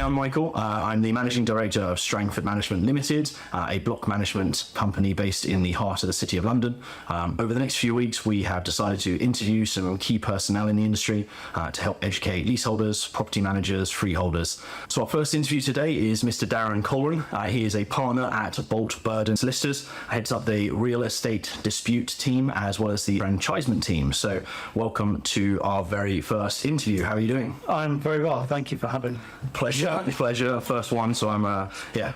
I'm Michael. I'm the Managing Director of Strangford Management Ltd, a block management company based in the heart of the City of London. Over the next few weeks, we have decided to interview some key personnel in the industry to help educate leaseholders, property managers, freeholders. So our first interview today is Mr. Darren Coleran. He is a partner at Burdon Solicitors, heads up the real estate dispute team as well as the enfranchisement team. So welcome to our very first interview. How are you doing? I'm very well, thank you for having me. Pleasure. First one, so I'm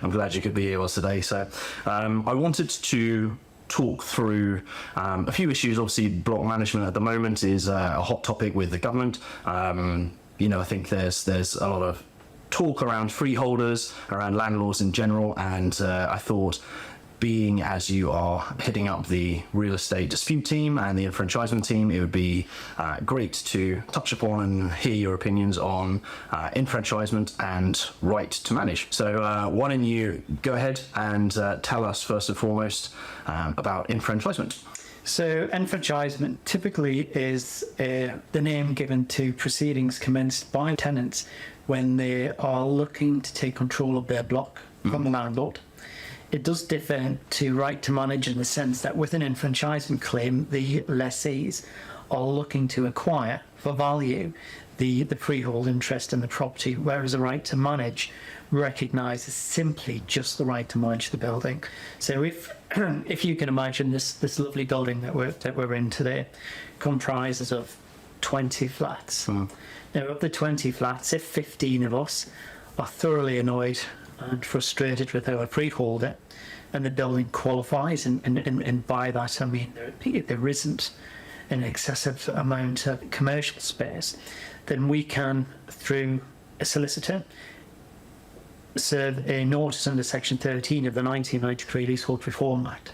glad you could be here with us today. So I wanted to talk through a few issues. Obviously, block management at the moment is a hot topic with the government. I think there's a lot of talk around freeholders, around landlords in general, and I thought, being as you are heading up the real estate dispute team and the enfranchisement team, it would be great to touch upon and hear your opinions on enfranchisement and right to manage. So why don't you go ahead and tell us first and foremost about enfranchisement. So enfranchisement typically is the name given to proceedings commenced by tenants when they are looking to take control of their block from the landlord. It does differ to right to manage in the sense that with an enfranchisement claim, the lessees are looking to acquire for value the freehold interest in the property, whereas a right to manage recognises simply just the right to manage the building. So if you can imagine this lovely building that we're in today comprises of 20 flats. Now of the 20 flats, if 15 of us are thoroughly annoyed and frustrated with our freeholder, and the building qualifies, and by that I mean there isn't an excessive amount of commercial space, then we can, through a solicitor, serve a notice under Section 13 of the 1993 Leasehold Reform Act,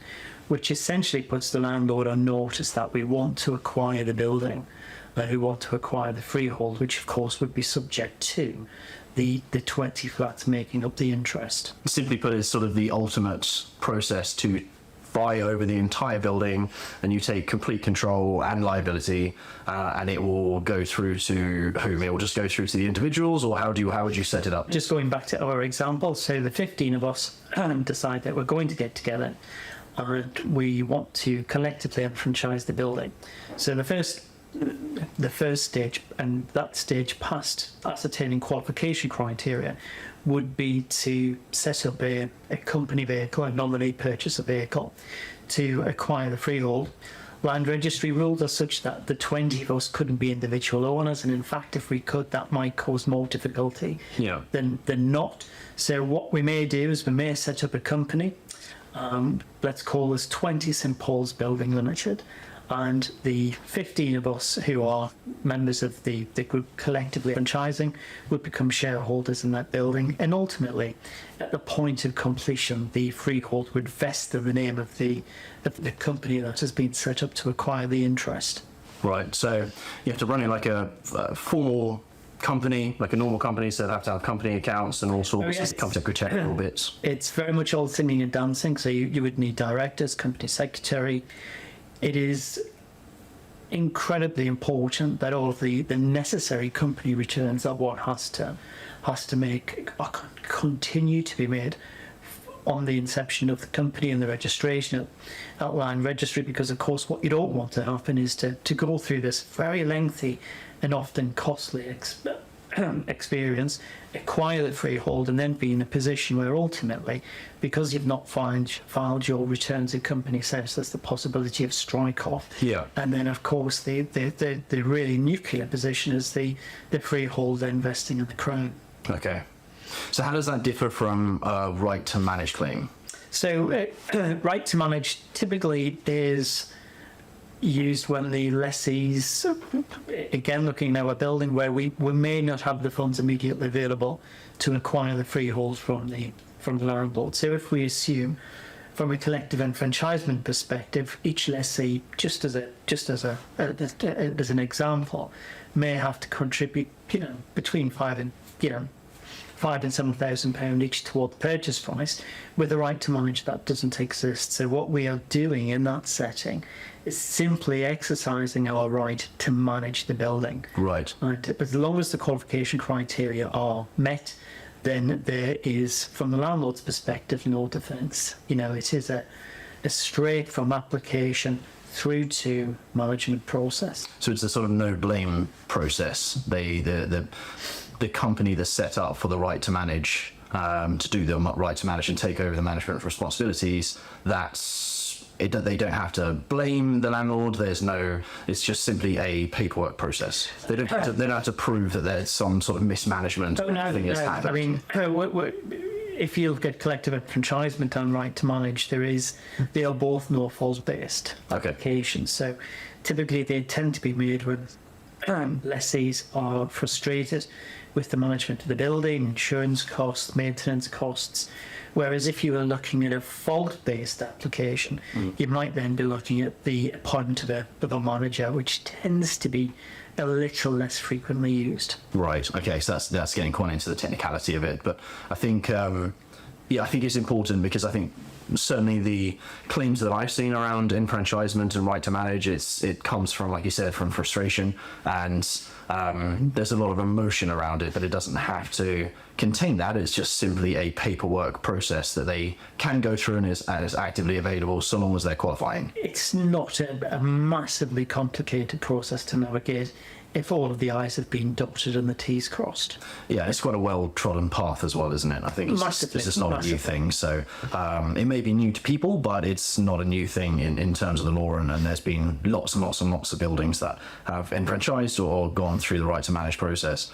which essentially puts the landlord on notice that we want to acquire the building, who want to acquire the freehold, which of course would be subject to the 20 flats making up the interest. Simply put, it's sort of the ultimate process to buy over the entire building, and you take complete control and liability, and it will go through to whom? It will just go through to the individuals, or how would you set it up? Just going back to our example, so the 15 of us decide that we're going to get together and we want to collectively enfranchise the building. So the first stage, and that stage past ascertaining qualification criteria, would be to set up a company vehicle, a nominee purchaser vehicle, to acquire the freehold. Land registry rules are such that the 20 of us couldn't be individual owners, and in fact if we could, that might cause more difficulty than not. So what we may do is we may set up a company, let's call this 20 St Paul's Building Limited, and the 15 of us who are members of the group collectively franchising would become shareholders in that building, and ultimately at the point of completion the freehold would vest in the name of the company that has been set up to acquire the interest. Right, so you have to run it like a formal company, like a normal company, so they have to have company accounts and all sorts of company technical bits. It's very much all singing and dancing, so you would need directors, company secretary. It is incredibly important that all of the necessary company returns are what has to continue to be made on the inception of the company and the registration at land registry, because of course what you don't want to happen is to go through this very lengthy and often costly experience, acquire the freehold, and then be in a position where ultimately, because you've not filed your returns of company sales, there's the possibility of strike-off. And then of course the really nuclear position is the freehold then vesting in the Crown. Okay, so how does that differ from a right to manage claim? So right to manage typically is used when the lessees, again looking at a building where we may not have the funds immediately available to acquire the freehold from the landlord. So if we assume from a collective enfranchisement perspective, each lessee, just as an example, may have to contribute between £5,000 and £7,000 each toward the purchase price. With the right to manage, that doesn't exist. So what we are doing in that setting is simply exercising our right to manage the building. Right. As long as the qualification criteria are met, then there is, from the landlord's perspective, no defence. You know, it is a straight from application through to management process. So it's a sort of no blame process. The company that's set up for the right to manage, to do the right to manage and take over the management responsibilities, they don't have to blame the landlord. It's just simply a paperwork process. They don't have to prove that there's some sort of mismanagement thing that's happened. I mean, if you look at collective enfranchisement and right to manage, they are both no-falls based applications. So typically they tend to be made when lessees are frustrated with the management of the building, insurance costs, maintenance costs. Whereas if you were looking at a fault-based application, you might then be looking at the appointment of a manager, which tends to be a little less frequently used. Right. Okay. So that's getting quite into the technicality of it. But I think, I think it's important because I think certainly the claims that I've seen around enfranchisement and right to manage, it comes from, like you said, from frustration, and there's a lot of emotion around it, but it doesn't have to contain that. It's just simply a paperwork process that they can go through and is actively available so long as they're qualifying. It's not a massively complicated process to navigate if all of the I's have been dotted and the T's crossed. Yeah, it's quite a well-trodden path as well, isn't it? I think this is not a new thing. So it may be new to people, but it's not a new thing in terms of the law. And there's been lots and lots and lots of buildings that have enfranchised or gone through the right to manage process.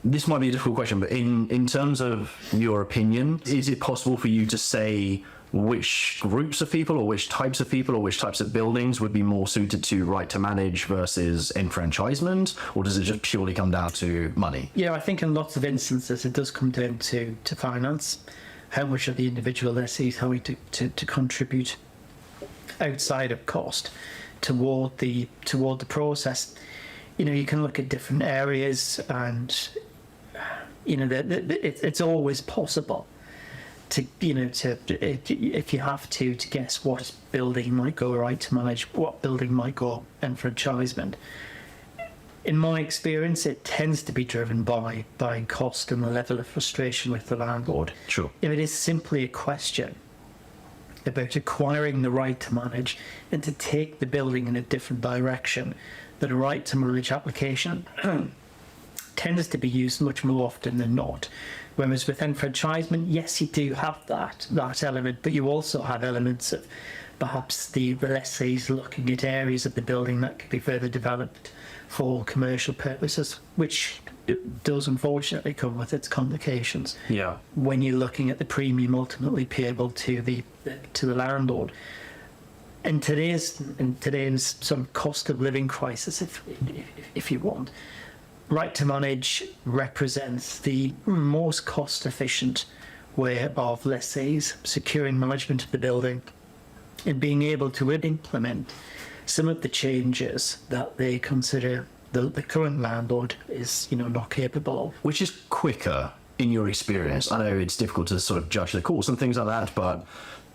This might be a difficult question, but in terms of your opinion, is it possible for you to say which groups of people or which types of people or which types of buildings would be more suited to right to manage versus enfranchisement, or does it just purely come down to money? Yeah, I think in lots of instances it does come down to finance. How much are the individual lessees having to contribute outside of cost toward the process? You know, you can look at different areas, and you know it's always possible to if you have to guess what building might go right to manage, what building might go enfranchisement. In my experience, it tends to be driven by cost and the level of frustration with the landlord. Sure. If it is simply a question about acquiring the right to manage and to take the building in a different direction, the right to manage application tends to be used much more often than not. Whereas with enfranchisement, yes, you do have that element, but you also have elements of perhaps the lessees looking at areas of the building that could be further developed for commercial purposes, which does unfortunately come with its complications. Yeah. When you're looking at the premium ultimately payable to the landlord. In today's sort of cost of living crisis, if you want, right to manage represents the most cost efficient way of lessees securing management of the building and being able to implement some of the changes that they consider the current landlord is not capable of. Which is quicker in your experience? I know it's difficult to sort of judge the course and things like that, but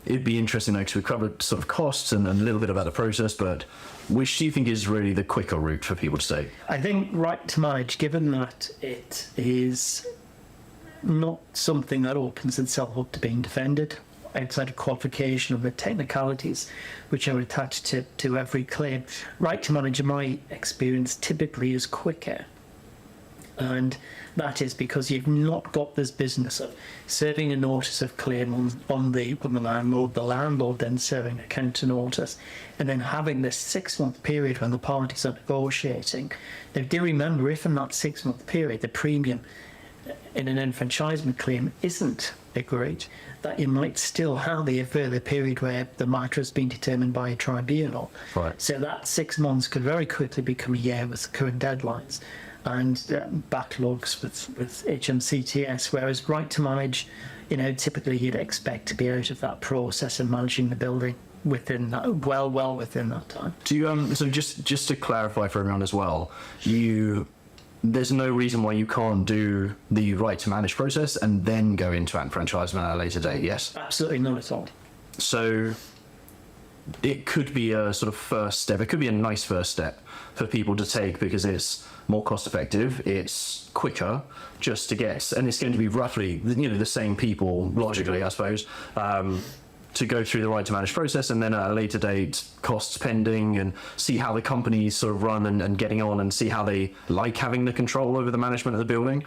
it'd be interesting because we covered sort of costs and a little bit about the process, but which do you think is really the quicker route for people to take? I think right to manage, given that it is not something that opens itself up to being defended outside of qualification of the technicalities which are attached to every claim, right to manage in my experience typically is quicker. And that is because you've not got this business of serving a notice of claim on the landlord then serving a counter notice, and then having this 6-month period when the parties are negotiating. Now, do remember, if in that 6-month period the premium in an enfranchisement claim isn't agreed, that you might still have the further period where the matter has been determined by a tribunal. Right. So that 6 months could very quickly become a year with the current deadlines and backlogs with HMCTS, whereas right to manage, typically you'd expect to be out of that process and managing the building within that, well within that time. Do you so just to clarify for everyone as well, there's no reason why you can't do the right to manage process and then go into enfranchisement at a later date, yes? Absolutely not at all. So it could be a sort of first step. It could be a nice first step for people to take because it's more cost effective, it's quicker just to get, and it's going to be roughly, the same people, logically, I suppose, to go through the right to manage process, and then at a later date, costs pending, and see how the companies sort of run and getting on, and see how they like having the control over the management of the building.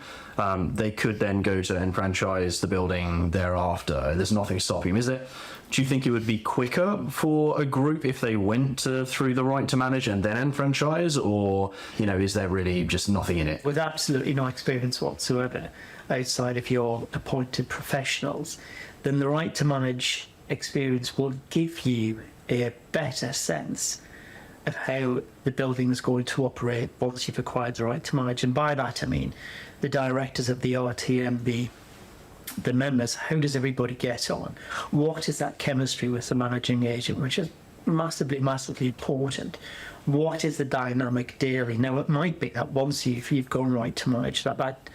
They could then go to enfranchise the building thereafter. There's nothing stopping them, is there? Do you think it would be quicker for a group if they went through the right to manage and then enfranchise, or is there really just nothing in it? With absolutely no experience whatsoever outside of your appointed professionals, then the right to manage experience will give you a better sense of how the building is going to operate once you've acquired the right to manage. And by that I mean the directors of the RTM, the members. How does everybody get on? What is that chemistry with the managing agent, which is massively important? What is the dynamic daily? Now it might be that once you've gone right to manage, that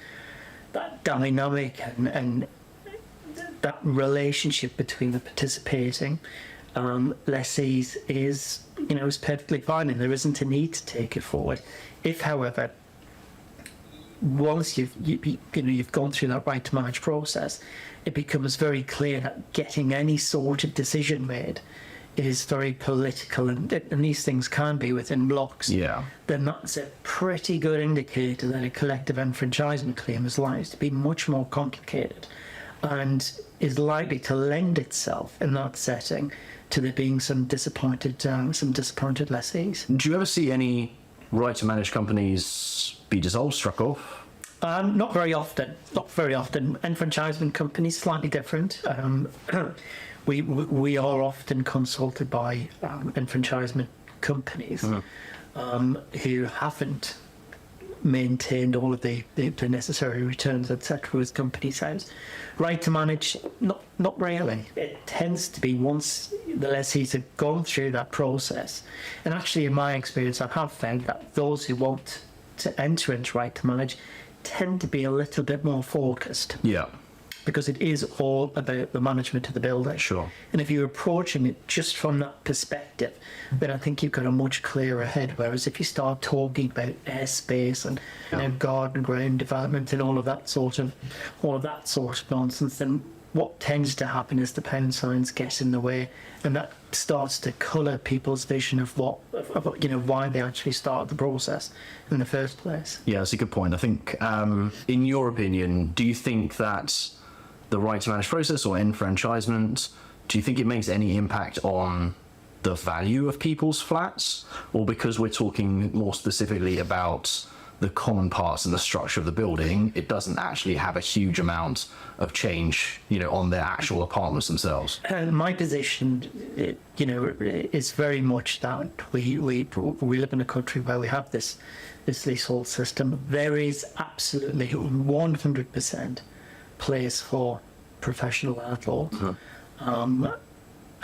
dynamic and that relationship between the participating lessees is perfectly fine, and there isn't a need to take it forward. If, however, once you've gone through that right to manage process, it becomes very clear that getting any sort of decision made is very political, and these things can be within blocks. Yeah. Then that's a pretty good indicator that a collective enfranchisement claim is likely to be much more complicated, and is likely to lend itself in that setting to there being some disappointed lessees. Do you ever see any right to manage companies be dissolved, struck off? Not very often. Enfranchisement companies slightly different. We are often consulted by enfranchisement companies who haven't maintained all of the necessary returns, etc., with companies' house. Right to manage, not really. It tends to be once the lessees have gone through that process, and actually in my experience I have found that those who want to enter into right to manage tend to be a little bit more focused. Yeah. Because it is all about the management of the building. Sure. And if you're approaching it just from that perspective, then I think you've got a much clearer head. Whereas if you start talking about airspace and garden ground development and all of that sort of nonsense, then what tends to happen is the pound signs get in the way, and that starts to colour people's vision of why they actually started the process in the first place. Yeah, that's a good point. I think, in your opinion, do you think that the right to manage process or enfranchisement, do you think it makes any impact on the value of people's flats? Or because we're talking more specifically about the common parts and the structure of the building, it doesn't actually have a huge amount of change, on their actual apartments themselves? My position, is very much that we live in a country where we have this leasehold system. There is absolutely 100% place for professional landlords, and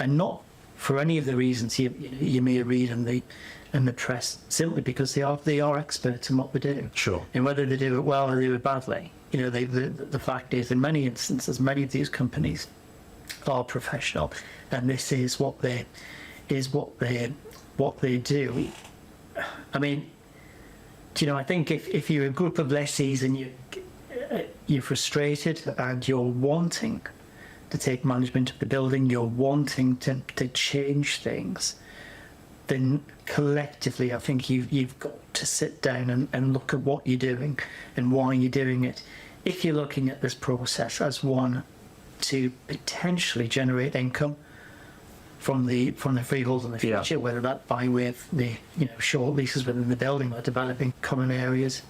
not for any of the reasons you may read in the press, simply because they are experts in what they do. Sure. And whether they do it well or they do it badly, the fact is, in many instances, many of these companies are professional, and this is what they do. I mean, I think if you're a group of lessees and you're frustrated and you're wanting to take management of the building, you're wanting to change things, then collectively I think you've got to sit down and look at what you're doing and why you're doing it. If you're looking at this process as one to potentially generate income from the freehold in the future, whether that by way of the short leases within the building or developing common areas,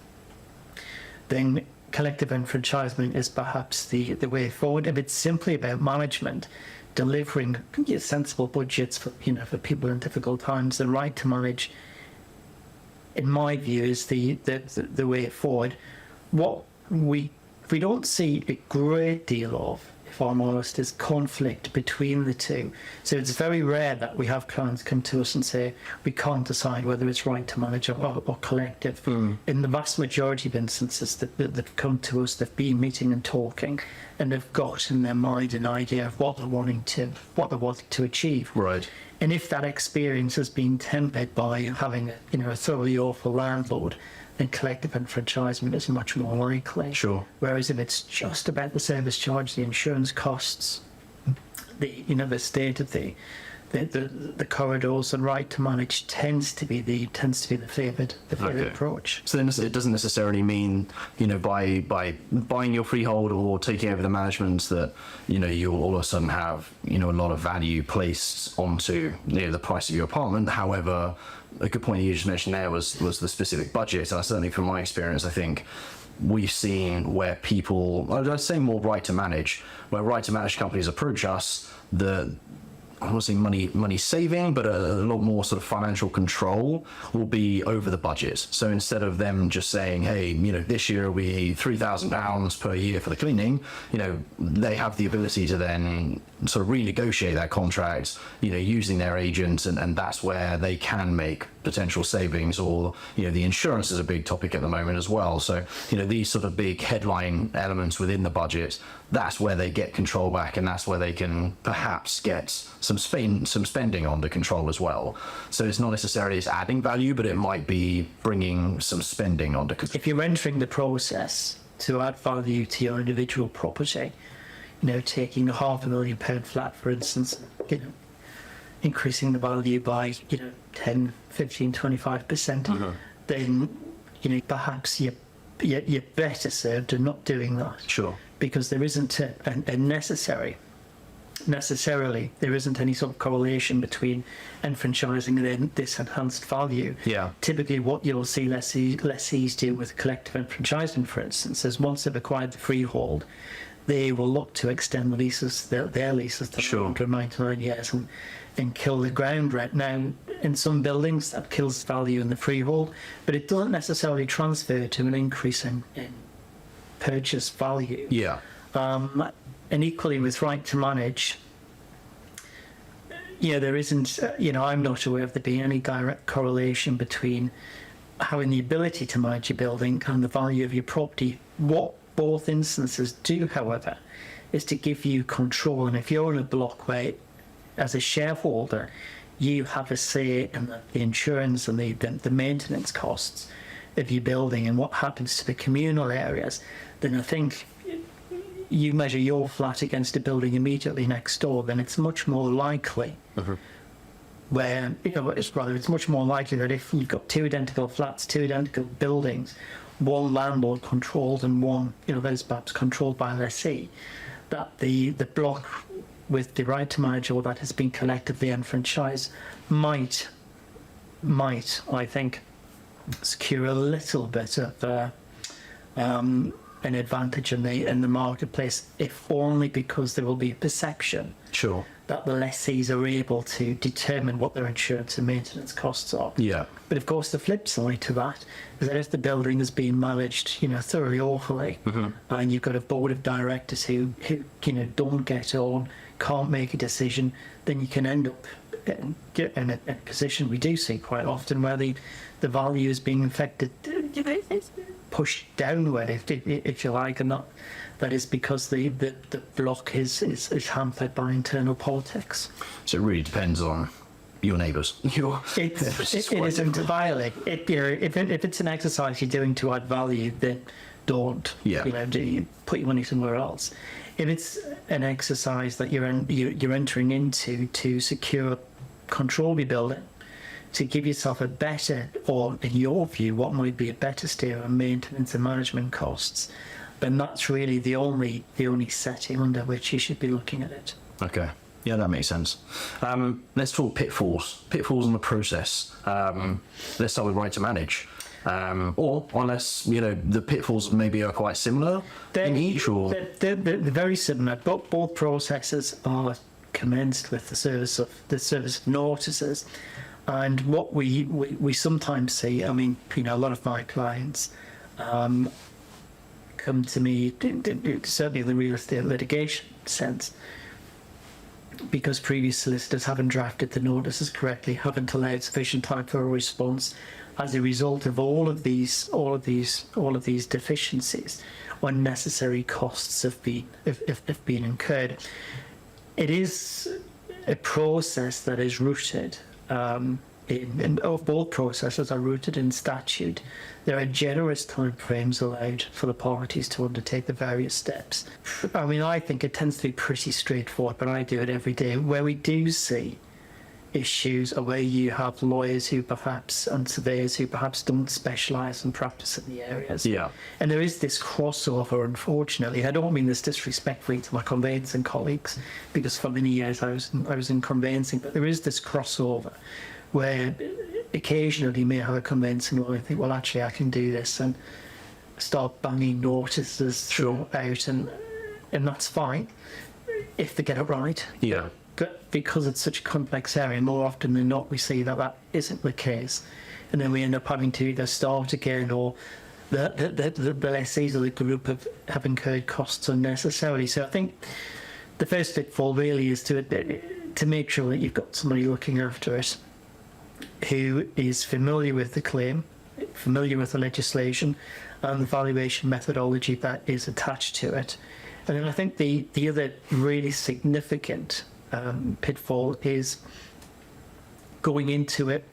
then collective enfranchisement is perhaps the way forward. If it's simply about management, delivering sensible budgets for people in difficult times, the right to manage, in my view, is the way forward. What we don't see a great deal of, if I'm honest, is conflict between the two. So it's very rare that we have clients come to us and say we can't decide whether it's right to manage or collective. In the vast majority of instances that they've come to us, they've been meeting and talking, and they've got in their mind an idea of what they're wanting to achieve. Right. And if that experience has been tempered by having a thoroughly awful landlord, then collective enfranchisement is much more likely. Sure. Whereas if it's just about the service charge, the insurance costs, the state of the corridors, and right to manage tends to be the favoured approach. So then it doesn't necessarily mean, by buying your freehold or taking over the management that, you'll all of a sudden have, a lot of value placed onto the price of your apartment. However, a good point you just mentioned there was the specific budget. And certainly from my experience, I think we've seen where people, I'd say more right to manage companies approach us, I won't say money saving, but a lot more sort of financial control will be over the budget. So instead of them just saying, hey, this year we £3,000 per year for the cleaning, they have the ability to then sort of renegotiate that contract, using their agents, and that's where they can make potential savings. Or the insurance is a big topic at the moment as well. So these sort of big headline elements within the budget, that's where they get control back, and that's where they can perhaps get some spending under control as well. So it's not necessarily it's adding value, but it might be bringing some spending under control. If you're entering the process to add value to your individual property, taking a £500,000 flat, for instance, increasing the value by 10, 15, 25%, then perhaps you're better served in not doing that. Sure. Because there isn't necessarily there isn't any sort of correlation between enfranchising and then this enhanced value. Yeah. Typically what you'll see lessees do with collective enfranchisement, for instance, is once they've acquired the freehold, they will look to extend the leases, their leases to 199 years and kill the ground rent. Now, in some buildings that kills value in the freehold, but it doesn't necessarily transfer to an increase in purchase value. Yeah. And equally with right to manage, there isn't, I'm not aware of there being any direct correlation between having the ability to manage your building and the value of your property. What both instances do, however, is to give you control. And if you're in a block where, as a shareholder, you have a say in the insurance and the maintenance costs of your building and what happens to the communal areas, then I think you measure your flat against a building immediately next door, then it's much more likely where, it's much more likely that if you've got two identical flats, two identical buildings, one landlord controlled and one, that is perhaps controlled by a lessee, that the block with the right to manage or that has been collectively enfranchised might, I think, secure a little bit of an advantage in the marketplace, if only because there will be a perception that the lessees are able to determine what their insurance and maintenance costs are. Yeah. But of course, the flip side to that is that if the building is being managed, thoroughly awfully, and you've got a board of directors who don't get on, can't make a decision, then you can end up in a position we do see quite often where the value is being affected, pushed downward, if you like, and that is because the block is hampered by internal politics. So it really depends on your neighbours. It isn't entirely. If it's an exercise you're doing to add value, then don't. Yeah. Put your money somewhere else. If it's an exercise that you're entering into to secure control of your building, to give yourself a better, or in your view, what might be a better steer on maintenance and management costs, then that's really the only setting under which you should be looking at it. Okay. Yeah, that makes sense. Let's talk pitfalls in the process. Let's start with right to manage. Or unless, the pitfalls maybe are quite similar in each, or... They're very similar. Both processes are commenced with the service of notices. And what we sometimes see, a lot of my clients come to me, certainly in the real estate litigation sense, because previous solicitors haven't drafted the notices correctly, haven't allowed sufficient time for a response. As a result of all of these deficiencies, unnecessary costs have been incurred. It is a process that is rooted both processes are rooted in statute. There are generous timeframes allowed for the parties to undertake the various steps. I mean, I think it tends to be pretty straightforward, but I do it every day. Where we do see issues are where you have lawyers who perhaps and surveyors who perhaps don't specialise and practice in the areas. Yeah. And there is this crossover, unfortunately. I don't mean this disrespectfully to my conveyancing colleagues, because for many years I was in conveyancing, but there is this crossover where occasionally you may have a conveyancing lawyer think, well, actually I can do this, and start banging notices out, and that's fine if they get it right. Yeah. But because it's such a complex area, more often than not, we see that that isn't the case. And then we end up having to either start again, or the lessees of the group have incurred costs unnecessarily. So I think the first pitfall really is to make sure that you've got somebody looking after it who is familiar with the claim, familiar with the legislation and the valuation methodology that is attached to it. And then I think the other really significant pitfall is going into it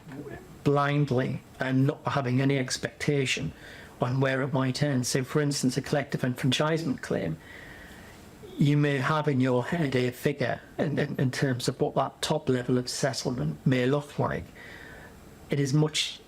blindly and not having any expectation on where it might end. So, for instance, a collective enfranchisement claim, you may have in your head a figure in terms of what that top level of settlement may look like. It is much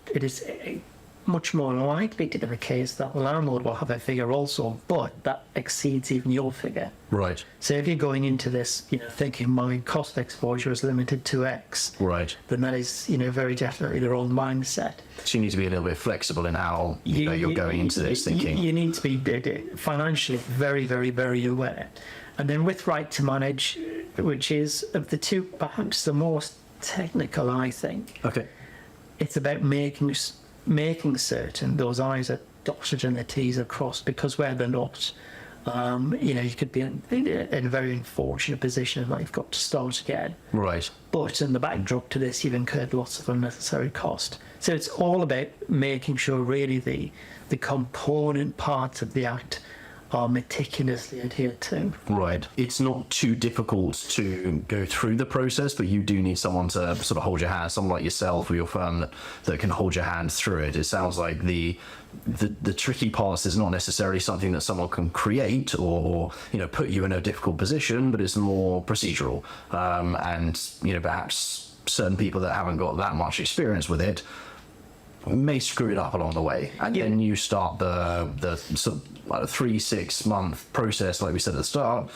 more likely to be the case that the landlord will have a figure also, but that exceeds even your figure. Right. So if you're going into this, thinking my cost exposure is limited to X, Right. then that is, very definitely the wrong mindset. So you need to be a little bit flexible in how you're going into this thinking. You need to be financially very, very, very aware. And then with right to manage, which is of the two perhaps the most technical, I think. Okay. It's about making certain those I's are dotted and the T's are crossed, because where they're not, you could be in a very unfortunate position that you've got to start again. Right. But in the backdrop to this, you've incurred lots of unnecessary cost. So it's all about making sure really the component parts of the Act are meticulously adhered to. Right. It's not too difficult to go through the process, but you do need someone to sort of hold your hand, someone like yourself or your firm that can hold your hand through it. It sounds like the tricky part is not necessarily something that someone can create or put you in a difficult position, but it's more procedural. And perhaps certain people that haven't got that much experience with it may screw it up along the way, and then you start the sort of like a 3-6 month process, like we said at the start.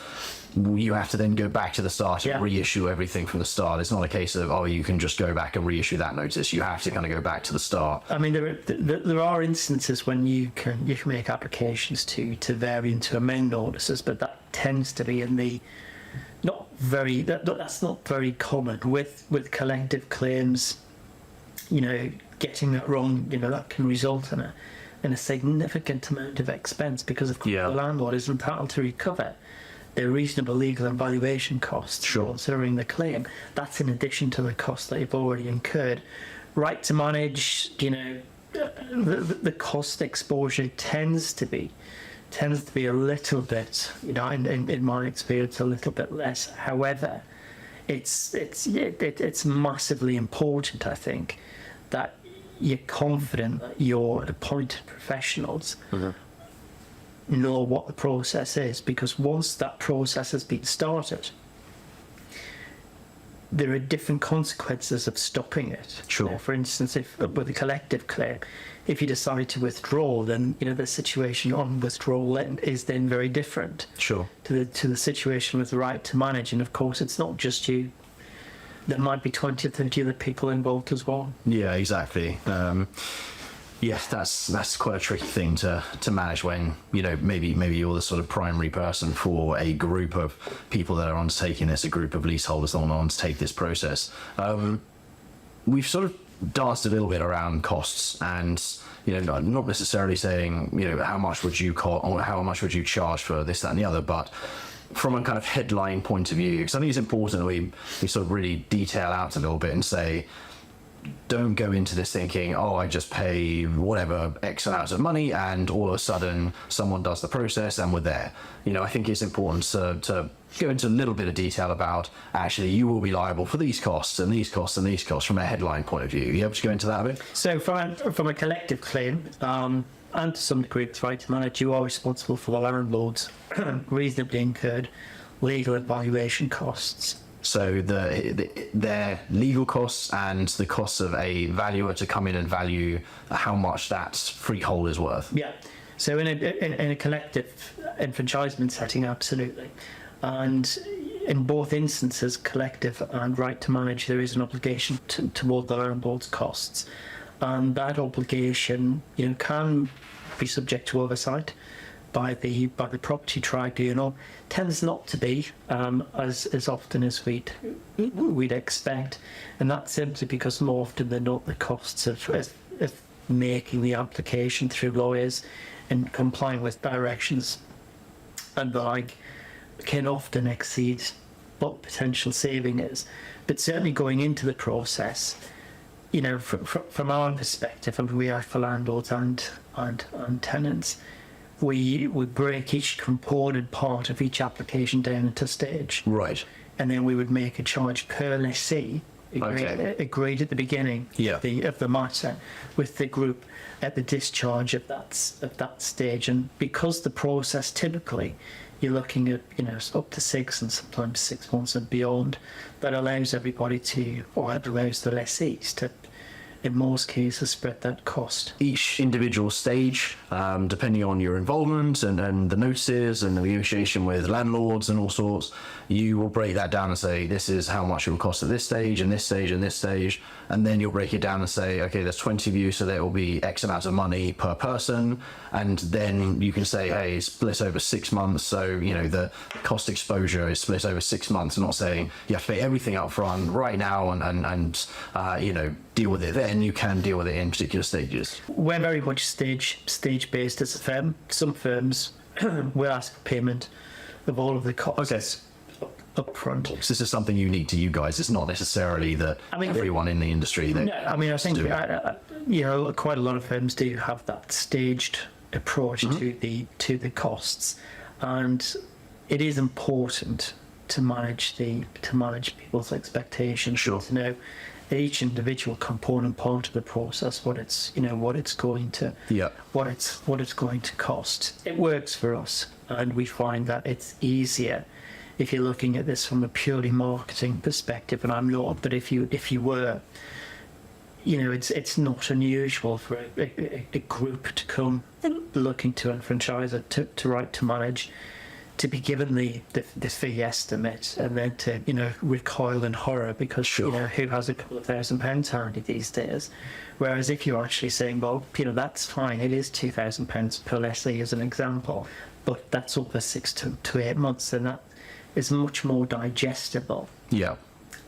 You have to then go back to the start and reissue everything from the start. It's not a case of you can just go back and reissue that notice. You have to kind of go back to the start. I mean, there are instances when you can make applications to vary and to amend notices, but that tends to be in the that's not very common with collective claims. Getting that wrong, that can result in a significant amount of expense, because of course the landlord is entitled to recover their reasonable legal and valuation costs, considering the claim. That's in addition to the costs that you've already incurred. Right to manage, the cost exposure tends to be a little bit, in my experience, a little bit less. However, it's massively important, I think, that you're confident that your appointed professionals know what the process is, because once that process has been started, there are different consequences of stopping it. Sure. For instance, if with a collective claim, if you decide to withdraw, then the situation on withdrawal is then very different. Sure. To the situation with the right to manage, and of course it's not just you. There might be 20 or 30 other people involved as well. Yeah, exactly. That's quite a tricky thing to manage when maybe you're the sort of primary person for a group of people that are undertaking this, a group of leaseholders that want to undertake this process. We've sort of danced a little bit around costs, and not necessarily saying how much would you cost or how much would you charge for this, that, and the other, but from a kind of headline point of view, because I think it's important that we sort of really detail out a little bit and say, don't go into this thinking, oh, I just pay whatever X amount of money and all of a sudden someone does the process and we're there. You know, I think it's important to go into a little bit of detail about actually you will be liable for these costs and these costs and these costs from a headline point of view. Are you able to go into that a bit? So from a collective claim, and to some degree it's right to manage, you are responsible for the landlord's reasonably incurred legal and valuation costs. So their legal costs and the costs of a valuer to come in and value how much that freehold is worth. Yeah. So in a collective enfranchisement setting, absolutely. And in both instances, collective and right to manage, there is an obligation toward the landlord's costs, and that obligation, you know, can be subject to oversight by the property tribunal. Tends not to be as often as we'd expect, and that's simply because more often than not the costs of making the application through lawyers and complying with directions and the like can often exceed what potential saving is. But certainly going into the process, you know, from our perspective, and we are for landlords and tenants, we would break each component part of each application down into stage. Right. And then we would make a charge per lessee, agreed at the beginning of the matter with the group at the discharge of that stage. And because the process typically, you're looking at, you know, up to 6 and sometimes 6 months and beyond, that allows everybody to, or it allows the lessees to, in most cases, spread that cost. Each individual stage, depending on your involvement and the notices and the negotiation with landlords and all sorts, you will break that down and say, this is how much it will cost at this stage and this stage and this stage. And then you'll break it down and say, okay, there's 20 of you, so there will be X amount of money per person. And then you can say, hey, it's split over 6 months. So, you know, the cost exposure is split over 6 months. I'm not saying you have to pay everything up front right now and you know, deal with it then. You can deal with it in particular stages. We're very much stage based as a firm. Some firms will ask for payment of all of the costs up front. So this is something unique to you guys. It's not necessarily that everyone in the industry. No, I mean, I think you know, quite a lot of firms do have that staged approach to the costs, and it is important to manage people's expectations. Sure. To know each individual component part of the process, what it's going to cost. It works for us, and we find that it's easier if you're looking at this from a purely marketing perspective, and I'm not, but if you were, you know, it's not unusual for a group to come looking to enfranchise or to right to manage, to be given the fee estimate and then to, you know, recoil in horror because, you know, who has a couple of £1,000 handy these days? Whereas if you're actually saying, well, you know, that's fine, it is £2,000 per lessee as an example, but that's over 6 to 8 months, and that is much more digestible. Yeah.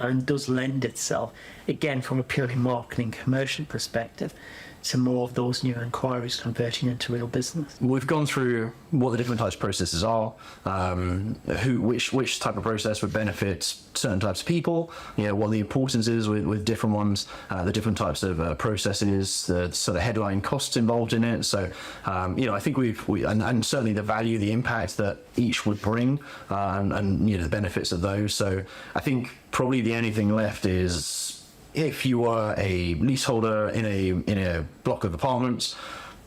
And does lend itself, again, from a purely marketing commercial perspective, to more of those new inquiries converting into real business. We've gone through what the different types of processes are, which type of process would benefit certain types of people, you know, what the importance is with different ones, the different types of processes, the sort of headline costs involved in it. So, you know, I think and certainly the value, the impact that each would bring, and you know, the benefits of those. So I think probably the only thing left is, if you were a leaseholder in a block of apartments,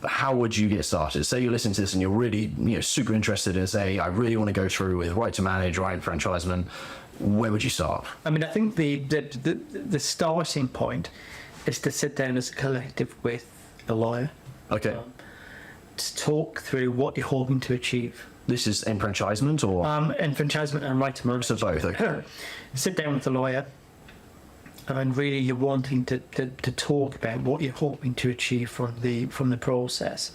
how would you get started? Say you're listening to this and you're really, you know, super interested in, say, I really want to go through with right to manage, right enfranchisement. Where would you start? I mean, I think the starting point is to sit down as a collective with a lawyer. Okay. To talk through what you're hoping to achieve. This is enfranchisement or? Enfranchisement and right to manage. So both. Okay. Sit down with the lawyer. And really, you're wanting to talk about what you're hoping to achieve from the process.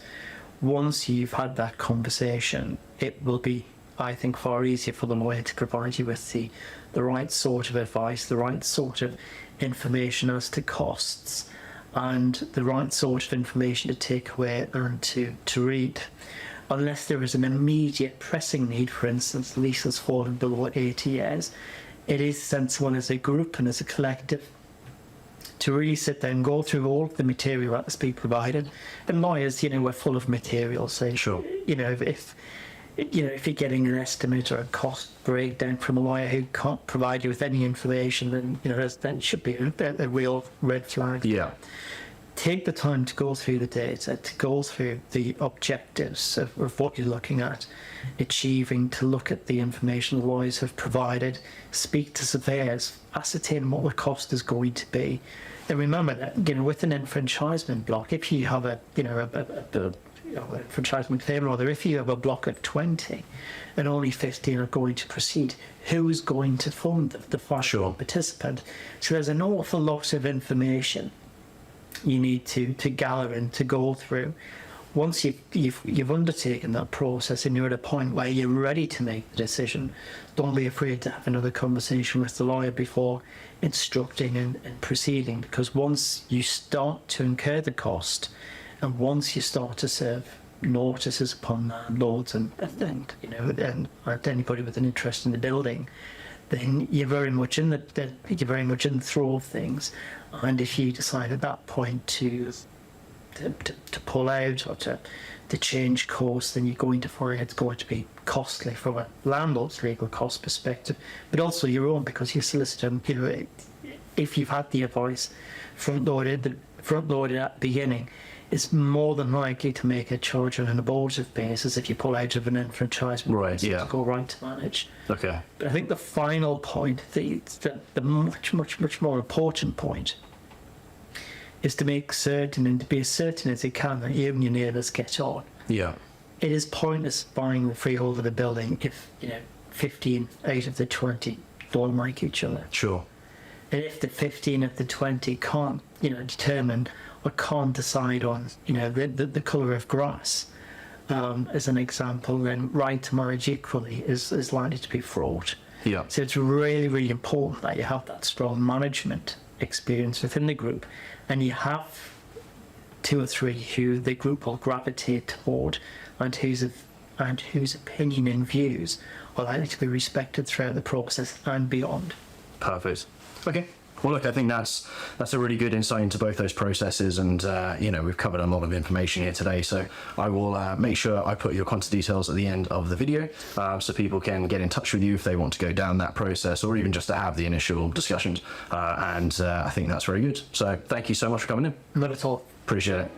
Once you've had that conversation, it will be, I think, far easier for the lawyer to provide you with the right sort of advice, the right sort of information as to costs, and the right sort of information to take away and to read. Unless there is an immediate pressing need, for instance, leases falling below 80 years, it is sensible as a group and as a collective to really sit there and go through all of the material that's been provided. And lawyers, we're full of material. So, Sure. If you're getting an estimate or a cost breakdown from a lawyer who can't provide you with any information, then, that should be a real red flag. Yeah. Take the time to go through the data, to go through the objectives of what you're looking at achieving, to look at the information the lawyers have provided, speak to surveyors, ascertain what the cost is going to be. And remember that, with an enfranchisement block, if you have enfranchisement claim order, if you have a block of 20 and only 15 are going to proceed, who is going to fund the final Sure. participant? So there's an awful lot of information you need to gather and to go through. Once you've undertaken that process and you're at a point where you're ready to make the decision, don't be afraid to have another conversation with the lawyer before instructing and proceeding, because once you start to incur the cost and once you start to serve notices upon landlords and anybody with an interest in the building, then you're very much in the throw of things. And if you decide at that point to pull out or to change course, then you're going to find it's going to be costly from a landlord's legal cost perspective, but also your own, because your solicitor, if you've had the advice front loaded at the beginning, is more than likely to make a charge on an abortive basis if you pull out of an enfranchisement. Right, yeah. To go right to manage. Okay. But I think the final point, the much more important point, is to make certain and to be as certain as you can that you and your neighbours get on. Yeah. It is pointless buying the freehold of the building if 15 out of the 20 don't like each other. Sure. And if the 15 of the 20 can't determine or can't decide on the colour of grass, as an example, then right to marriage equally is likely to be fraught. Yeah. So it's really, really important that you have that strong management experience within the group, and you have 2 or 3 who the group will gravitate toward and whose opinion and views are likely to be respected throughout the process and beyond. Perfect. Okay. Well, look, I think that's a really good insight into both those processes, and we've covered a lot of information here today. So I will make sure I put your contact details at the end of the video, so people can get in touch with you if they want to go down that process, or even just to have the initial discussions. And I think that's very good. So thank you so much for coming in. Not at all. Appreciate it.